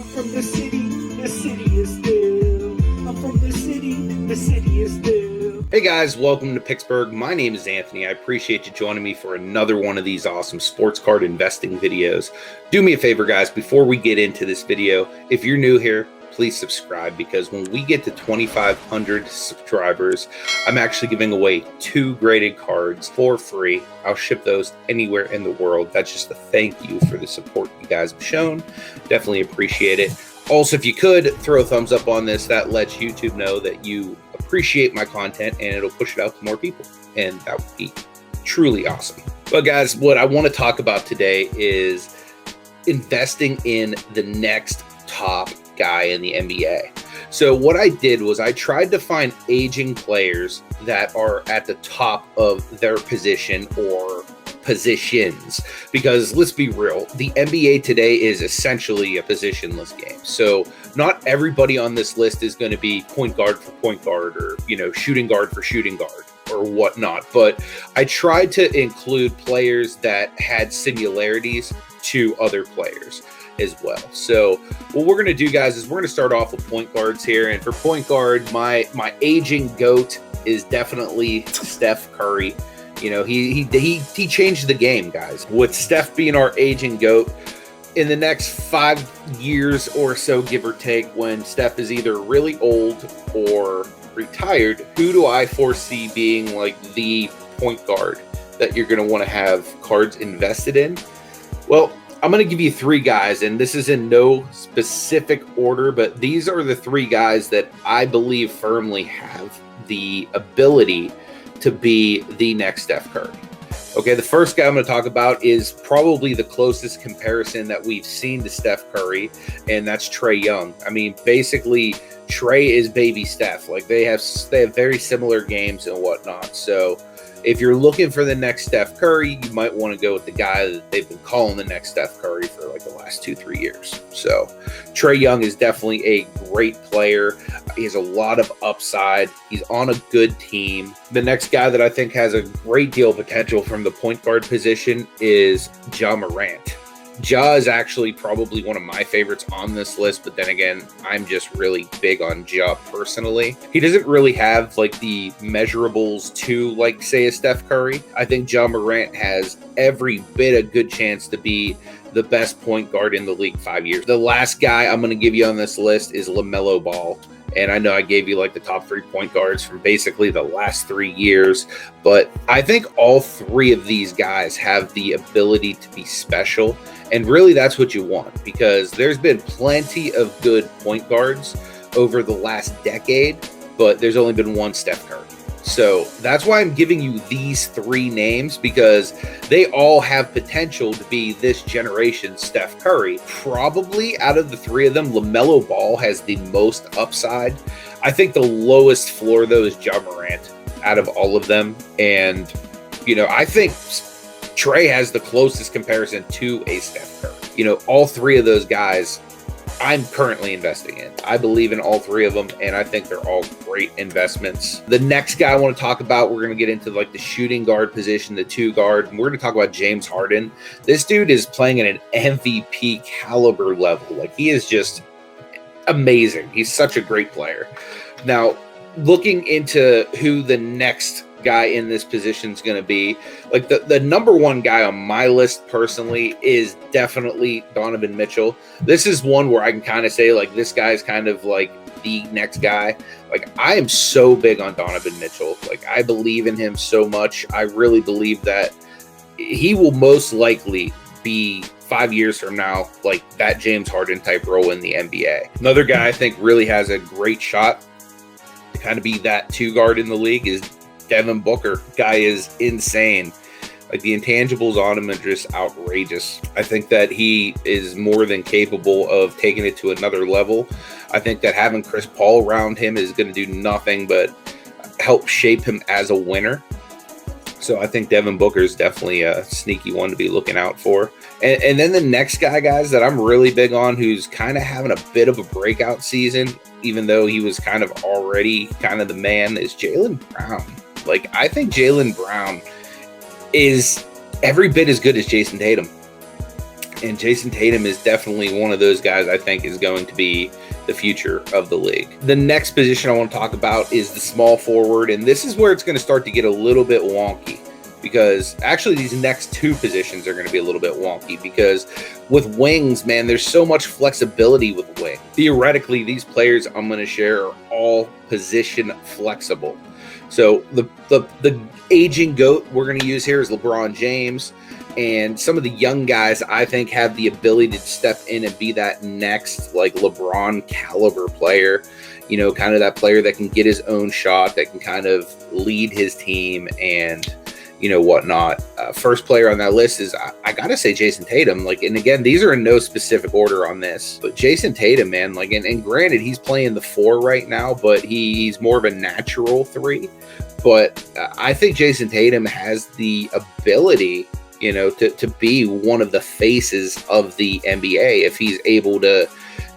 from the city is still. I'm from the city is still. Hey guys, welcome to Picksburgh. My name is Anthony. I appreciate you joining me for another one of these awesome sports card investing videos. Do me a favor, guys, before we get into this video, if you're new here, please subscribe, because when we get to 2,500 subscribers, I'm actually giving away 2 graded cards for free. I'll ship those anywhere in the world. That's just a thank you for the support you guys have shown. Definitely appreciate it. Also, if you could throw a thumbs up on this, that lets YouTube know that you appreciate my content and it'll push it out to more people. And that would be truly awesome. But guys, what I want to talk about today is investing in the next top guy in the NBA. So what I did was I tried to find aging players that are at the top of their position or positions, because let's be real, the NBA today is essentially a positionless game. So not everybody on this list is going to be point guard for point guard, or shooting guard for shooting guard or whatnot, but I tried to include players that had similarities to other players as well. So what we're going to do, guys, is we're going to start off with point guards here. And for point guard, my aging GOAT is definitely Steph Curry. He changed the game, guys. With Steph being our aging GOAT, in the next 5 years or so, give or take, when Steph is either really old or retired, who do I foresee being like the point guard that you're going to want to have cards invested in? Well, I'm going to give you 3 guys, and this is in no specific order, but these are the 3 guys that I believe firmly have the ability to be the next Steph Curry. Okay, the first guy I'm going to talk about is probably the closest comparison that we've seen to Steph Curry, and that's Trae Young. I mean, basically, Trae is baby Steph. Like, they have very similar games and whatnot. So if you're looking for the next Steph Curry, you might want to go with the guy that they've been calling the next Steph Curry for like the last 2-3 years. So Trae Young is definitely a great player. He has a lot of upside. He's on a good team. The next guy that I think has a great deal of potential from the point guard position is Ja Morant. Ja is actually probably one of my favorites on this list, but then again, I'm just really big on Ja personally. He doesn't really have like the measurables to, like, say, a Steph Curry. I think Ja Morant has every bit a good chance to be the best point guard in the league 5 years. The last guy I'm going to give you on this list is LaMelo Ball. And I know I gave you like the top 3 point guards from basically the last 3 years, but I think all 3 of these guys have the ability to be special. And really, that's what you want, because there's been plenty of good point guards over the last decade, but there's only been one Steph Curry. So that's why I'm giving you these 3 names, because they all have potential to be this generation's Steph Curry. Probably out of the 3 of them, LaMelo Ball has the most upside. I think the lowest floor, though, is Ja Morant out of all of them. And, I think Trae has the closest comparison to a Steph Curry. All 3 of those guys I'm currently investing in. I believe in all 3 of them, and I think they're all great investments. The next guy I want to talk about, we're going to get into like the shooting guard position, the 2 guard, and we're going to talk about James Harden. This dude is playing at an MVP caliber level. Like, he is just amazing. He's such a great player. Now, looking into who the next guy in this position is going to be, like the number 1 guy on my list personally is definitely Donovan Mitchell. This is one where I can kind of say, like, this guy's kind of like the next guy. Like, I am so big on Donovan Mitchell. Like, I believe in him so much. I really believe that he will most likely be 5 years from now like that James Harden type role in the NBA. Another guy I think really has a great shot to kind of be that 2 guard in the league is Devin Booker. Guy is insane. Like, the intangibles on him are just outrageous. I think that he is more than capable of taking it to another level. I think that having Chris Paul around him is going to do nothing but help shape him as a winner. So I think Devin Booker is definitely a sneaky one to be looking out for. And then the next guy, guys, that I'm really big on, who's kind of having a bit of a breakout season, even though he was kind of already kind of the man, is Jaylen Brown. Like, I think Jaylen Brown is every bit as good as Jason Tatum. And Jason Tatum is definitely one of those guys I think is going to be the future of the league. The next position I want to talk about is the small forward, and this is where it's going to start to get a little bit wonky, because actually these next two positions are going to be a little bit wonky, because with wings, man, there's so much flexibility with wing. Theoretically, these players I'm going to share are all position flexible. So the aging GOAT we're going to use here is LeBron James. And some of the young guys, I think, have the ability to step in and be that next, like, LeBron caliber player, you know, kind of that player that can get his own shot, that can kind of lead his team and, you know, whatnot. First player on that list is, I got to say, Jason Tatum. Like, and again, these are in no specific order on this, but Jason Tatum, man, like, and granted, he's playing the 4 right now, but he's more of a natural 3. But I think Jason Tatum has the ability, you know, to be one of the faces of the NBA if he's able to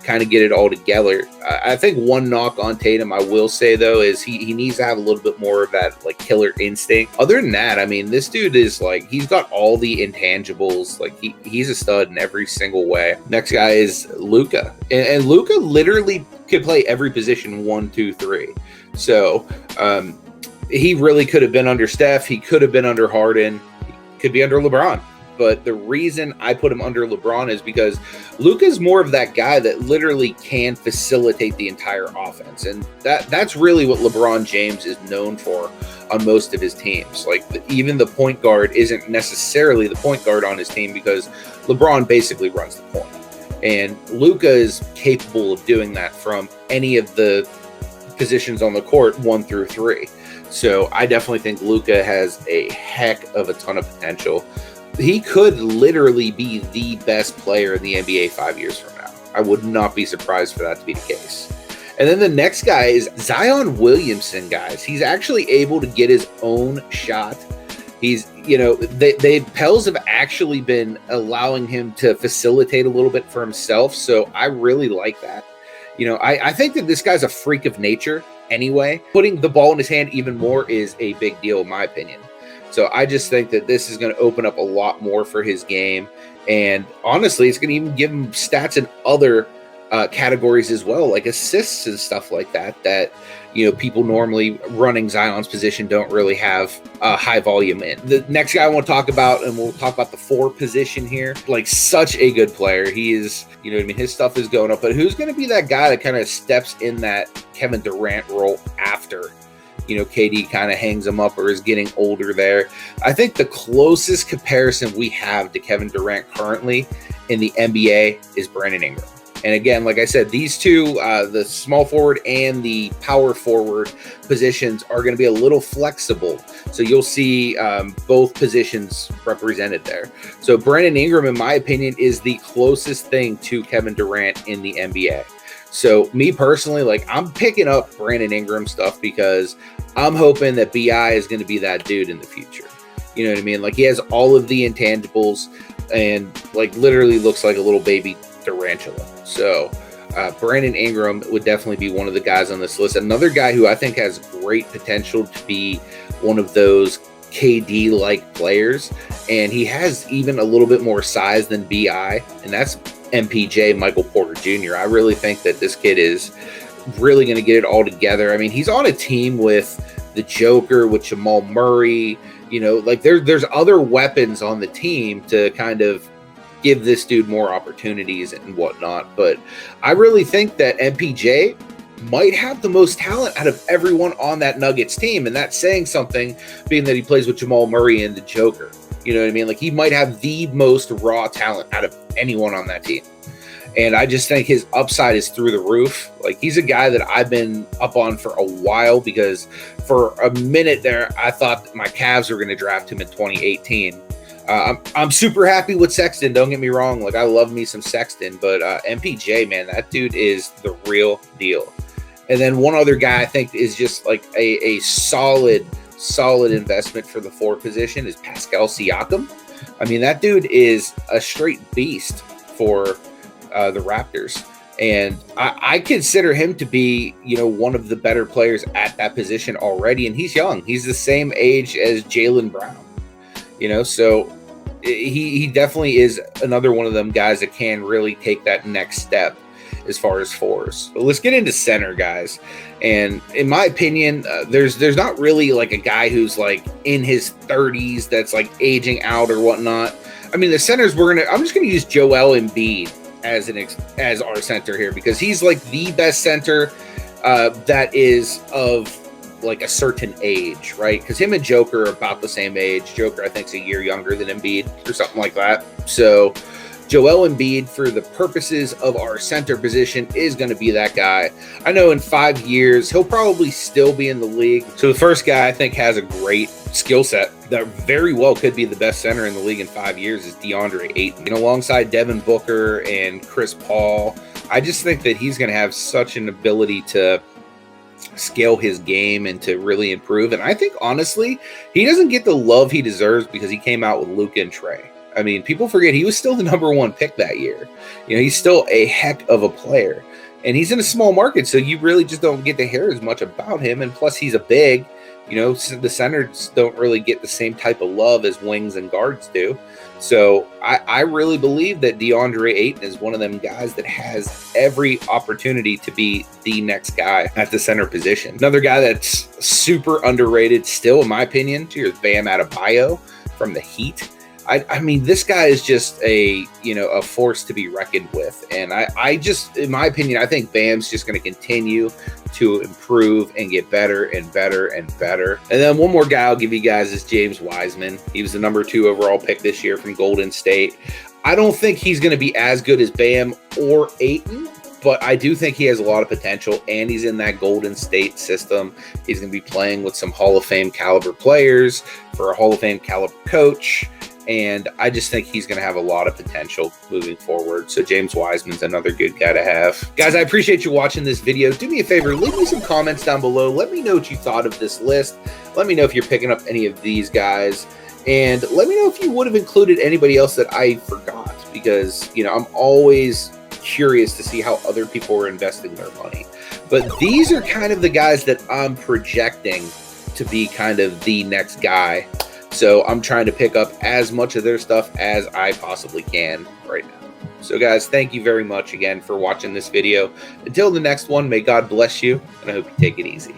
kind of get it all together. I think one knock on Tatum, I will say, though, is he needs to have a little bit more of that, like, killer instinct. Other than that, I mean, this dude is, like, he's got all the intangibles. Like, he's a stud in every single way. Next guy is Luka. And Luka literally could play every position 1, 2, 3. So he really could have been under Steph. He could have been under Harden. Could be under LeBron. But the reason I put him under LeBron is because Luka's more of that guy that literally can facilitate the entire offense. And that's really what LeBron James is known for on most of his teams. Like, even the point guard isn't necessarily the point guard on his team, because LeBron basically runs the point. And Luka is capable of doing that from any of the positions on the court, 1 through 3. So I definitely think Luka has a heck of a ton of potential. He could literally be the best player in the NBA 5 years from now. I would not be surprised for that to be the case. And then the next guy is Zion Williamson, guys. He's actually able to get his own shot. He's, you know, the Pels have actually been allowing him to facilitate a little bit for himself. So I really like that. You know, I think that this guy's a freak of nature anyway. Putting the ball in his hand even more is a big deal, in my opinion. So I just think that this is going to open up a lot more for his game. And honestly, it's going to even give him stats in other categories as well, like assists and stuff like that, that, you know, people normally running Zion's position don't really have high volume in. The next guy I want to talk about, and we'll talk about the 4 position here, like, such a good player. He is, you know what I mean? His stuff is going up, but who's going to be that guy that kind of steps in that Kevin Durant role after, you know, KD kind of hangs him up or is getting older there? I think the closest comparison we have to Kevin Durant currently in the NBA is Brandon Ingram. And again, like I said, these two, the small forward and the power forward positions, are going to be a little flexible. So you'll see both positions represented there. So Brandon Ingram, in my opinion, is the closest thing to Kevin Durant in the NBA. So me personally, like, I'm picking up Brandon Ingram stuff because I'm hoping that BI is going to be that dude in the future. You know what I mean? Like, he has all of the intangibles and, like, literally looks like a little baby tarantula. So Brandon Ingram would definitely be one of the guys on this list. Another guy who I think has great potential to be one of those KD-like players, and he has even a little bit more size than BI, and that's MPJ, Michael Porter Jr. I really think that this kid is really going to get it all together. I mean, he's on a team with the Joker, with Jamal Murray. You know, like, there's other weapons on the team to kind of give this dude more opportunities and whatnot. But I really think that MPJ might have the most talent out of everyone on that Nuggets team. And that's saying something, being that he plays with Jamal Murray and the Joker. You know what I mean? Like, he might have the most raw talent out of anyone on that team. And I just think his upside is through the roof. Like, he's a guy that I've been up on for a while, because for a minute there, I thought that my Cavs were going to draft him in 2018. I'm super happy with Sexton. Don't get me wrong. Like, I love me some Sexton, but MPJ, man, that dude is the real deal. And then one other guy I think is just like a solid investment for the 4 position is Pascal Siakam. I mean, that dude is a straight beast for the Raptors. And I consider him to be, you know, one of the better players at that position already. And he's young. He's the same age as Jaylen Brown. You know, so he definitely is another one of them guys that can really take that next step as far as fours. But let's get into center, guys. And in my opinion, there's not really like a guy who's like in his 30s that's like aging out or whatnot. I mean, the centers I'm just gonna use Joel Embiid as our center here, because he's like the best center that is of like a certain age, right? Because him and Joker are about the same age. Joker, I think, is a year younger than Embiid or something like that. So Joel Embiid, for the purposes of our center position, is going to be that guy. I know in 5 years, he'll probably still be in the league. So the first guy I think has a great skill set that very well could be the best center in the league in 5 years is DeAndre Ayton. Alongside Devin Booker and Chris Paul, I just think that he's going to have such an ability to scale his game and to really improve. And I think, honestly, he doesn't get the love he deserves because he came out with Luka and Trey. I mean, people forget he was still the #1 pick that year. He's still a heck of a player. And he's in a small market, so you really just don't get to hear as much about him. And plus, he's a big. The centers don't really get the same type of love as wings and guards do. So I really believe that DeAndre Ayton is one of them guys that has every opportunity to be the next guy at the center position. Another guy that's super underrated still, in my opinion, is Bam Adebayo from the Heat. I mean, this guy is just a force to be reckoned with. And I just, in my opinion, I think Bam's just going to continue to improve and get better and better and better. And then one more guy I'll give you guys is James Wiseman. He was the #2 overall pick this year from Golden State. I don't think he's going to be as good as Bam or Ayton, but I do think he has a lot of potential, and he's in that Golden State system. He's going to be playing with some Hall of Fame caliber players for a Hall of Fame caliber coach. And I just think he's going to have a lot of potential moving forward. So James Wiseman's another good guy to have. Guys, I appreciate you watching this video. Do me a favor, leave me some comments down below. Let me know what you thought of this list. Let me know if you're picking up any of these guys. And let me know if you would have included anybody else that I forgot. Because, I'm always curious to see how other people are investing their money. But these are kind of the guys that I'm projecting to be kind of the next guy. So I'm trying to pick up as much of their stuff as I possibly can right now. So guys, thank you very much again for watching this video. Until the next one, may God bless you, and I hope you take it easy.